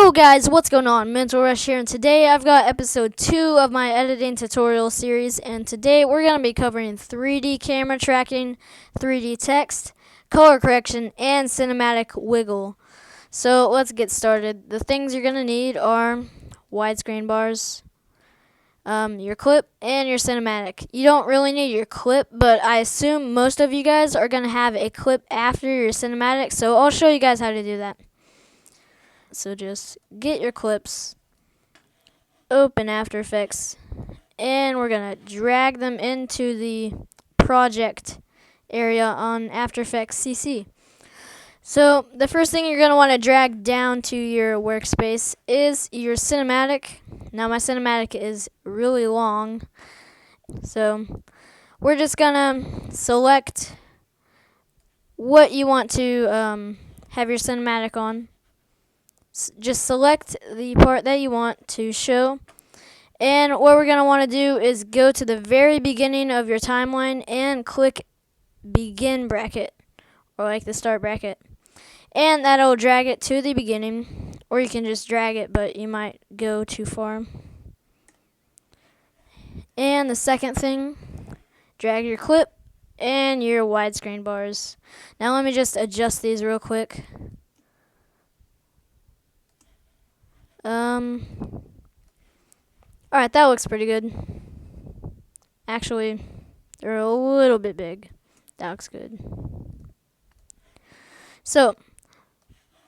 Yo guys, what's going on? Mental Rush here, and today I've got episode 2 of my editing tutorial series, and today we're going to be covering 3D camera tracking, 3D text, color correction, and cinematic wiggle. So let's get started. The things you're going to need are widescreen bars, your clip, and your cinematic. You don't really need your clip, but I assume most of you guys are going to have a clip after your cinematic, so I'll show you guys how to do that. So just get your clips, open After Effects, and we're going to drag them into the project area on After Effects CC. So the first thing you're going to want to drag down to your workspace is your cinematic. Now my cinematic is really long, so we're just going to select what you want to have your cinematic on. Just select the part that you want to show, and what we're going to want to do is go to the very beginning of your timeline and click begin bracket, or like the start bracket, and that'll drag it to the beginning, or you can just drag it, but you might go too far. And the second thing, drag your clip and your widescreen bars. Now let me just adjust these real quick. Alright, that looks pretty good. Actually, they're a little bit big. That looks good. So,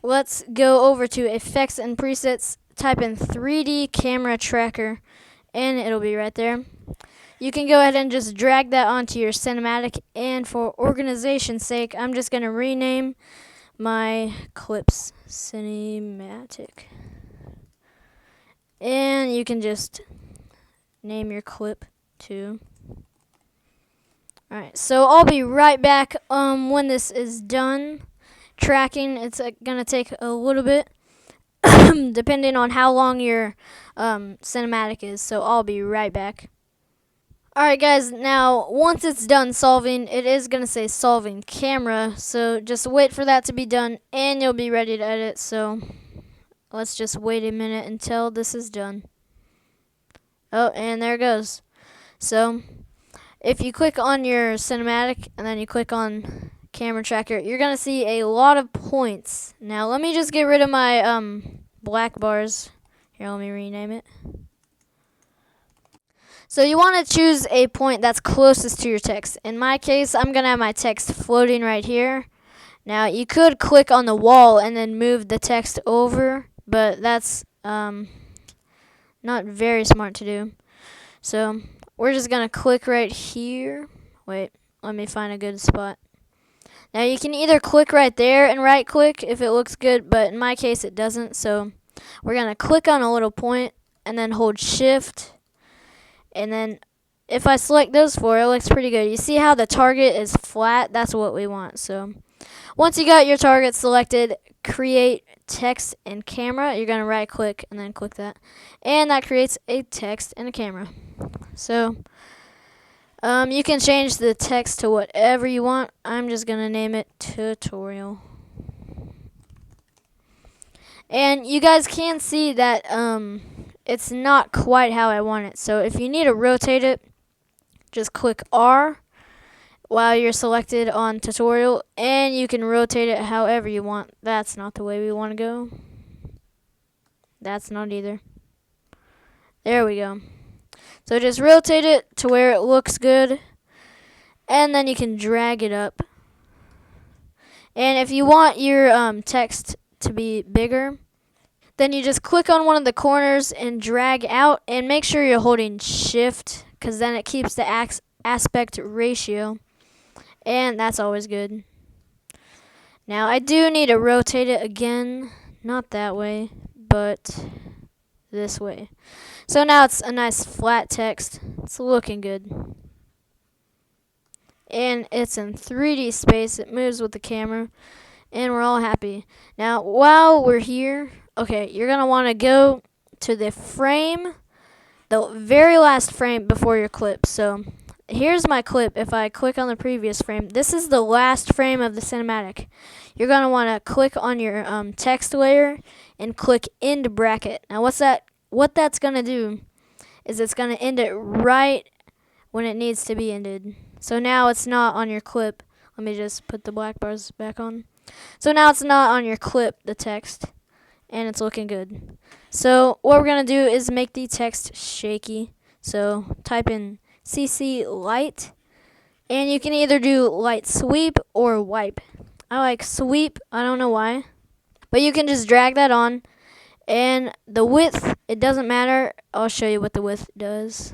let's go over to Effects and Presets, type in 3D Camera Tracker, and it'll be right there. You can go ahead and just drag that onto your cinematic, and for organization's sake, I'm just going to rename my clips cinematic. And you can just name your clip too. Alright, so I'll be right back when this is done tracking. It's going to take a little bit depending on how long your cinematic is. So I'll be right back. Alright guys, now once it's done solving, it is going to say solving camera. So just wait for that to be done and you'll be ready to edit. So let's just wait a minute until this is done. Oh, and there it goes. So, if you click on your cinematic and then you click on camera tracker, you're going to see a lot of points. Now, let me just get rid of my black bars. Here, let me rename it. So, you want to choose a point that's closest to your text. In my case, I'm going to have my text floating right here. Now, you could click on the wall and then move the text over, but that's not very smart to do. So we're just going to click right here. Wait, let me find a good spot. Now you can either click right there and right click if it looks good, but in my case it doesn't. So we're going to click on a little point and then hold shift. And then if I select those four, it looks pretty good. You see how the target is flat? That's what we want. So once you got your target selected, create text and camera. You're going to right click and then click that. And that creates a text and a camera. So you can change the text to whatever you want. I'm just going to name it tutorial. And you guys can see that it's not quite how I want it. So if you need to rotate it, just click R while you're selected on tutorial, and you can rotate it however you want. That's not the way we want to go. That's not either. There we go. So just rotate it to where it looks good, and then you can drag it up. And if you want your text to be bigger, then you just click on one of the corners and drag out, and make sure you're holding shift, because then it keeps the aspect ratio. And that's always good. Now I do need to rotate it again. Not that way, but this way. So now it's a nice flat text. It's looking good. And it's in 3D space. It moves with the camera. And we're all happy. Now while we're here, okay, you're going to want to go to the frame, the very last frame before your clip. So here's my clip. If I click on the previous frame, this is the last frame of the cinematic. You're going to want to click on your text layer and click end bracket. Now what that's going to do is it's going to end it right when it needs to be ended. So now it's not on your clip. Let me just put the black bars back on. So now it's not on your clip, the text, and it's looking good. So what we're going to do is make the text shaky. So type in CC light, and you can either do light sweep or wipe. I like sweep, I don't know why, but you can just drag that on, and the width, it doesn't matter. I'll show you what the width does.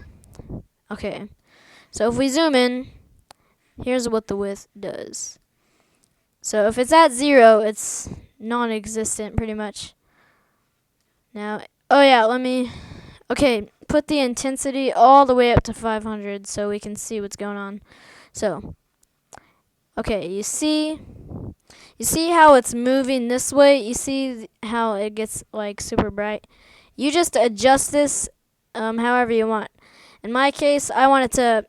Okay, so if we zoom in, here's what the width does. So if it's at 0, it's non-existent pretty much. Now, oh yeah, okay, put the intensity all the way up to 500 so we can see what's going on. So, okay, you see how it's moving this way? You see how it gets like super bright? You just adjust this however you want. In my case, I want it to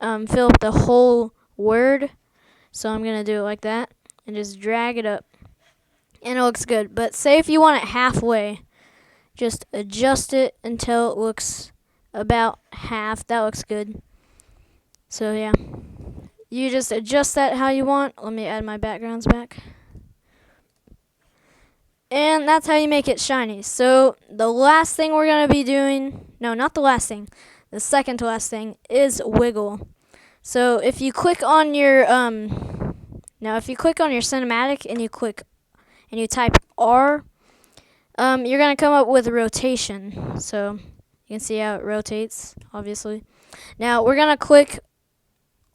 fill up the whole word, so I'm going to do it like that and just drag it up, and it looks good. But say if you want it halfway, just adjust it until it looks about half. That looks good. So yeah, you just adjust that how you want. Let me add my backgrounds back. And that's how you make it shiny. So the last thing we're going to be doing, no, not the last thing, the second to last thing is wiggle. So if you click on your if you click on your cinematic and you type R, you're going to come up with rotation. So you can see how it rotates, obviously. Now we're going to click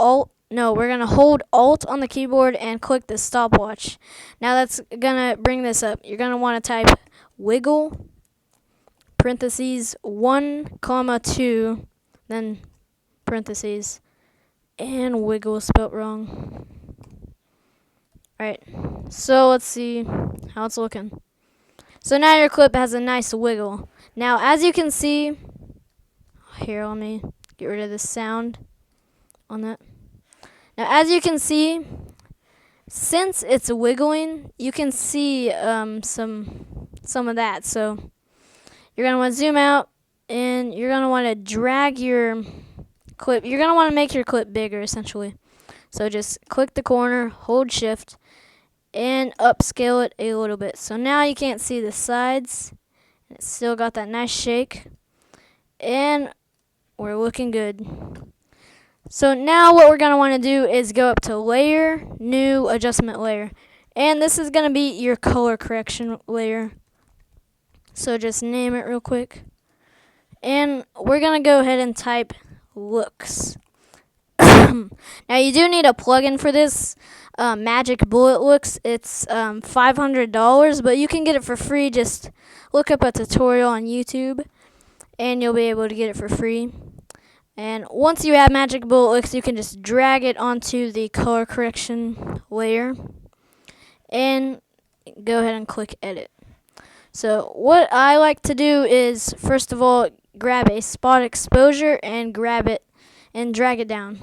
we're going to hold Alt on the keyboard and click the stopwatch. Now that's going to bring this up. You're going to want to type wiggle, parentheses, 1, 2, then parentheses, and wiggle is spelt wrong. Alright, so let's see how it's looking. So now your clip has a nice wiggle. Now as you can see, here, let me get rid of the sound on that. Now as you can see, since it's wiggling, you can see some of that. So you're going to want to zoom out, and you're going to want to drag your clip. You're going to want to make your clip bigger, essentially. So just click the corner, hold shift, and upscale it a little bit. So now you can't see the sides. It's still got that nice shake. And we're looking good. So now what we're going to want to do is go up to layer, new adjustment layer. And this is going to be your color correction layer. So just name it real quick. And we're going to go ahead and type looks. Now you do need a plugin for this. Magic Bullet Looks. It's $500, but you can get it for free. Just look up a tutorial on YouTube, and you'll be able to get it for free. And once you have Magic Bullet Looks, you can just drag it onto the color correction layer, and go ahead and click Edit. So what I like to do is, first of all, grab a spot exposure and grab it and drag it down.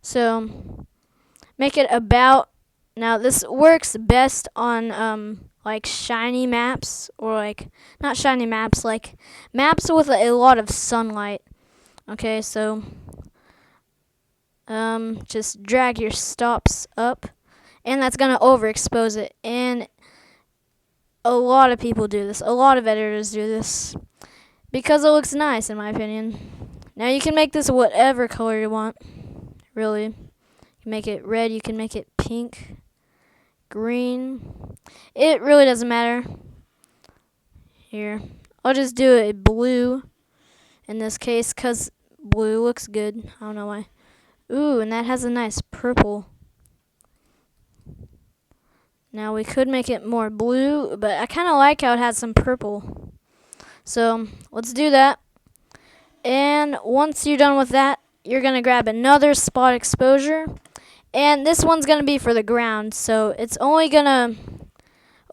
So make it about, now this works best on like shiny maps, or like not shiny maps, like maps with a lot of sunlight. Okay, so just drag your stops up, and that's gonna overexpose it. And a lot of people do this. A lot of editors do this because it looks nice, in my opinion. Now you can make this whatever color you want, really. You can make it red, you can make it pink, green. It really doesn't matter. Here, I'll just do a blue in this case because blue looks good. I don't know why. Ooh, and that has a nice purple. Now we could make it more blue, but I kind of like how it has some purple. So let's do that. And once you're done with that, you're going to grab another spot exposure. And this one's going to be for the ground. So it's only going to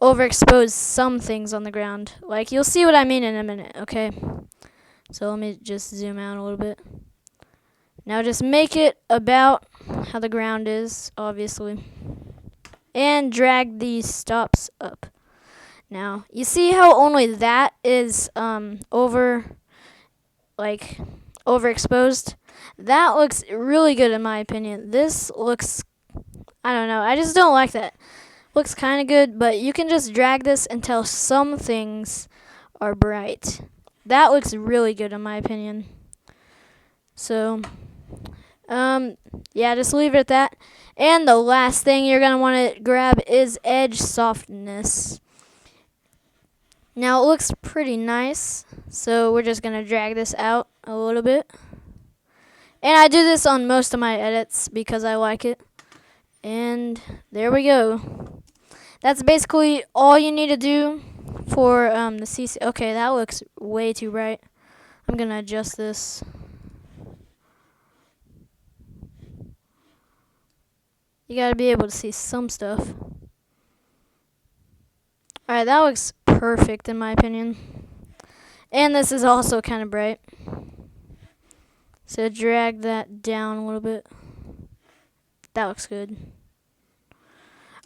overexpose some things on the ground. Like, you'll see what I mean in a minute, okay? So let me just zoom out a little bit. Now just make it about how the ground is, obviously. And drag these stops up. Now, you see how only that is overexposed? That looks really good in my opinion. This looks, I don't know, I just don't like that. Looks kind of good, but you can just drag this until some things are bright. That looks really good in my opinion. So, yeah, just leave it at that. And the last thing you're going to want to grab is edge softness. Now it looks pretty nice, so we're just going to drag this out a little bit. And I do this on most of my edits because I like it. And there we go. That's basically all you need to do for the CC. Okay, that looks way too bright. I'm going to adjust this. You got to be able to see some stuff. Alright, that looks perfect in my opinion. And this is also kind of bright. So drag that down a little bit. That looks good.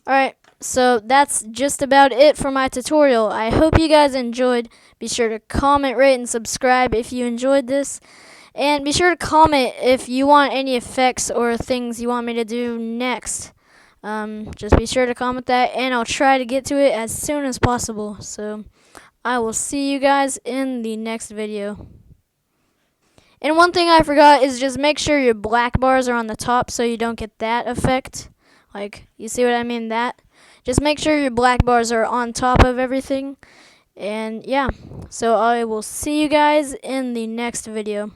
Alright, so that's just about it for my tutorial. I hope you guys enjoyed. Be sure to comment, rate, and subscribe if you enjoyed this. And be sure to comment if you want any effects or things you want me to do next. Just be sure to comment that, and I'll try to get to it as soon as possible. So I will see you guys in the next video. And one thing I forgot is just make sure your black bars are on the top so you don't get that effect. Like, you see what I mean? That. Just make sure your black bars are on top of everything. And yeah, so I will see you guys in the next video.